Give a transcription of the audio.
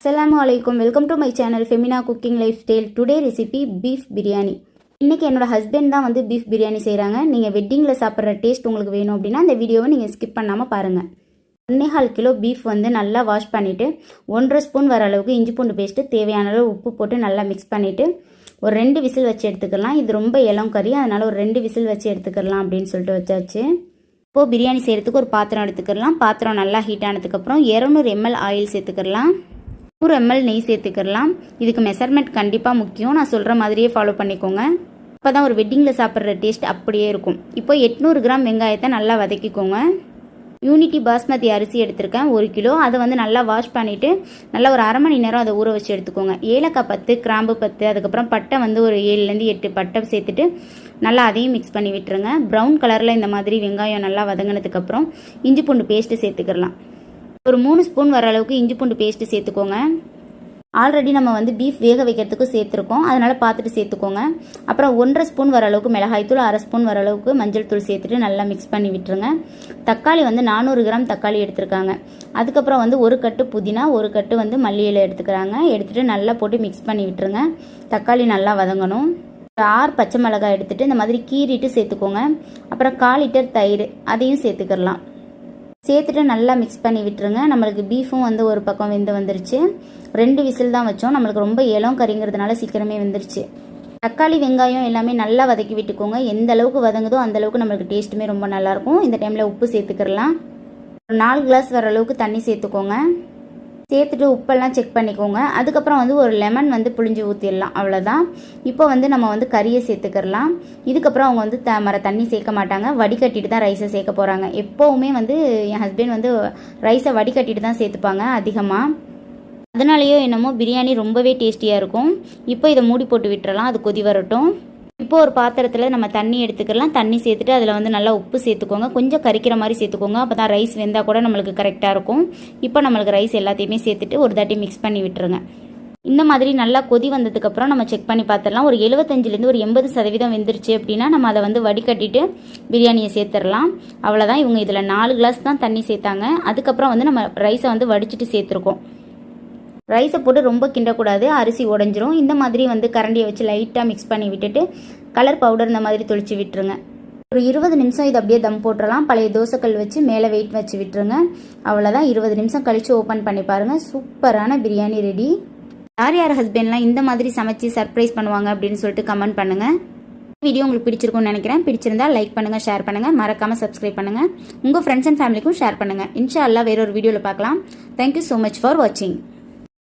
Assalamualaikum. Welcome to my channel Femina Cooking Lifestyle. Today recipe beef biryani. இன்னைக்கு என்னோட husband தான் வந்து beef biryani செய்கிறாங்க. நீங்கள் வெட்டிங்கில் சாப்பிட்ற டேஸ்ட் உங்களுக்கு வேணும் அப்படின்னா இந்த வீடியோவை நீங்கள் ஸ்கிப் பண்ணாமல் பாருங்கள். 1.25 கிலோ பீஃப் வந்து நல்லா வாஷ் பண்ணிவிட்டு 1.5 ஸ்பூன் வர அளவுக்கு இஞ்சி பூண்டு பேஸ்ட்டு தேவையான அளவு உப்பு போட்டு நல்லா மிக்ஸ் பண்ணிவிட்டு ஒரு 2 விசில் வச்சு எடுத்துக்கலாம். இது ரொம்ப இளம் கறி, அதனால் ஒரு 2 விசில் வச்சு எடுத்துக்கலாம் அப்படின்னு சொல்லிட்டு வச்சாச்சு. இப்போது பிரியாணி செய்கிறதுக்கு ஒரு பாத்திரம் எடுத்துக்கலாம். பாத்திரம் நல்லா ஹீட் ஆனதுக்கப்புறம் 200 ml ஆயில் சேர்த்துக்கலாம். 100 ml நெய் சேர்த்துக்கலாம். இதுக்கு மெஷர்மெண்ட் கண்டிப்பாக முக்கியம். நான் சொல்கிற மாதிரியே ஃபாலோ பண்ணிக்கோங்க. அப்போ தான் ஒரு வெட்டிங்கில் சாப்பிட்ற டேஸ்ட் அப்படியே இருக்கும். இப்போ 800 கிராம் வெங்காயத்தை நல்லா வதக்கிக்கோங்க. யூனிட்டி பாஸ்மதி அரிசி எடுத்திருக்கேன் 1 கிலோ. அதை வந்து நல்லா வாஷ் பண்ணிவிட்டு நல்லா ஒரு அரை மணி நேரம் அதை ஊற வச்சு எடுத்துக்கோங்க. ஏலக்காய் 10, கிராம்பு 10, அதுக்கப்புறம் பட்டை வந்து ஒரு 7லேருந்து 8 பட்டை சேர்த்துட்டு நல்லா அதையும் மிக்ஸ் பண்ணி விட்டுருங்க. ப்ரௌன் கலரில் இந்த மாதிரி வெங்காயம் நல்லா வதங்கினதுக்கப்புறம் இஞ்சி பூண்டு பேஸ்ட்டு சேர்த்துக்கலாம். ஒரு 3 ஸ்பூன் வர அளவுக்கு இஞ்சி பூண்டு பேஸ்ட்டு சேர்த்துக்கோங்க. ஆல்ரெடி நம்ம வந்து பீஃப் வேக வைக்கிறதுக்கு சேர்த்துருக்கோம், அதனால் பார்த்துட்டு சேர்த்துக்கோங்க. அப்புறம் 1.5 ஸ்பூன் வர அளவுக்கு மிளகாய்த்தூள், 1/2 ஸ்பூன் வர அளவுக்கு மஞ்சள் தூள் சேர்த்துட்டு நல்லா மிக்ஸ் பண்ணி விட்டுருங்க. தக்காளி வந்து 400 கிராம் தக்காளி எடுத்துருக்காங்க. அதுக்கப்புறம் வந்து 1 கட்டு புதினா, 1 கட்டு வந்து மல்லி இலை எடுத்துக்கிறாங்க. எடுத்துகிட்டு நல்லா போட்டு மிக்ஸ் பண்ணி விட்டுருங்க. தக்காளி நல்லா வதங்கணும். 6 பச்சை மிளகாய் எடுத்துகிட்டு இந்த மாதிரி கீறிட்டு சேர்த்துக்கோங்க. அப்புறம் 1/4 லிட்டர் தயிர் அதையும் சேர்த்துக்கலாம். சேர்த்துட்டு நல்லா மிக்ஸ் பண்ணி விட்டுருங்க. நம்மளுக்கு பீஃபும் வந்து ஒரு பக்கம் வெந்து வந்துருச்சு. 2 விசில் தான் வச்சோம். நம்மளுக்கு ரொம்ப இளம் கறிங்கிறதுனால சீக்கிரமே வெந்துருச்சு. தக்காளி வெங்காயம் எல்லாமே நல்லா வதக்கி விட்டுக்கோங்க. எந்த அளவுக்கு வதங்குதோ அந்த அளவுக்கு நம்மளுக்கு டேஸ்ட்டுமே ரொம்ப நல்லாயிருக்கும். இந்த டைமில் உப்பு சேர்த்துக்கலாம். ஒரு 4 கிளாஸ் வர அளவுக்கு தண்ணி சேர்த்துக்கோங்க. சேர்த்துட்டு உப்பெல்லாம் செக் பண்ணிக்கோங்க. அதுக்கப்புறம் வந்து ஒரு லெமன் வந்து புளிஞ்சு ஊற்றிடலாம், அவ்வளோதான். இப்போ வந்து நம்ம வந்து கறியை சேர்த்துக்கலாம். இதுக்கப்புறம் அவங்க வந்து தண்ணி சேர்க்க மாட்டாங்க, வடிகட்டிட்டு தான் ரைஸை சேர்க்க போகிறாங்க. எப்போவுமே வந்து என் ஹஸ்பண்ட் வந்து ரைஸை வடிகட்டிட்டு தான் சேர்த்துப்பாங்க அதிகமாக. அதனாலேயோ என்னமோ பிரியாணி ரொம்பவே டேஸ்டியாக இருக்கும். இப்போ இதை மூடி போட்டு விட்டுறலாம், அது கொதி வரட்டும். இப்போ ஒரு பாத்திரத்தில் நம்ம தண்ணி எடுத்துக்கலாம். தண்ணி சேர்த்துட்டு அதில் வந்து நல்லா உப்பு சேர்த்துக்கோங்க. கொஞ்சம் கறிக்கிற மாதிரி சேர்த்துக்கோங்க, அப்போ தான் ரைஸ் வெந்தால் கூட நம்மளுக்கு கரெக்டாக இருக்கும். இப்போ நம்மளுக்கு ரைஸ் எல்லாத்தையுமே சேர்த்துட்டு ஒரு தாட்டி மிக்ஸ் பண்ணி விட்டுருங்க. இந்த மாதிரி நல்லா கொதி வந்ததுக்கப்புறம் நம்ம செக் பண்ணி பார்த்துடலாம். ஒரு 75லேருந்து ஒரு 80% வெந்துருச்சு அப்படின்னா நம்ம அதை வந்து வடிகட்டிட்டு பிரியாணியை சேர்த்துடலாம். அவ்வளோதான். இவங்க இதில் 4 கிளாஸ் தான் தண்ணி சேர்த்தாங்க. அதுக்கப்புறம் வந்து நம்ம ரைஸை வந்து வடிச்சிட்டு சேர்த்துருக்கோம். ரைஸை போட்டு ரொம்ப கிண்டக்கூடாது, அரிசி உடஞ்சிரும். இந்த மாதிரி வந்து கரண்டியை வச்சு லைட்டாக மிக்ஸ் பண்ணி விட்டுட்டு கலர் பவுடர் இந்த மாதிரி தொளிச்சு விட்டுருங்க. ஒரு 20 நிமிஷம் இது அப்படியே தம் போட்டுடலாம். பழைய தோசைக்கல் வச்சு மேலே வெயிட் வச்சு விட்டுருங்க. அவ்வளோதான். 20 நிமிஷம் கழித்து ஓப்பன் பண்ணி பாருங்கள். சூப்பரான பிரியாணி ரெடி. யார் யார் ஹஸ்பண்ட்லாம் இந்த மாதிரி சமைச்சு சர்ப்ரைஸ் பண்ணுவாங்க அப்படின்னு சொல்லிட்டு கமெண்ட் பண்ணுங்கள். வீடியோ உங்களுக்கு பிடிச்சிருக்கும்னு நினைக்கிறேன். பிடிச்சிருந்தா லைக் பண்ணுங்கள், ஷேர் பண்ணுங்கள், மறக்காமல் சப்ஸ்கிரைப் பண்ணுங்கள். உங்கள் ஃப்ரெண்ட்ஸ் அண்ட் ஃபேமிலிக்கும் ஷேர் பண்ணுங்கள். இன்ஷா அல்லாஹ் வேறொரு வீடியோவில் பார்க்கலாம். தேங்க்யூ ஸோ மச் ஃபார் வாட்சிங்.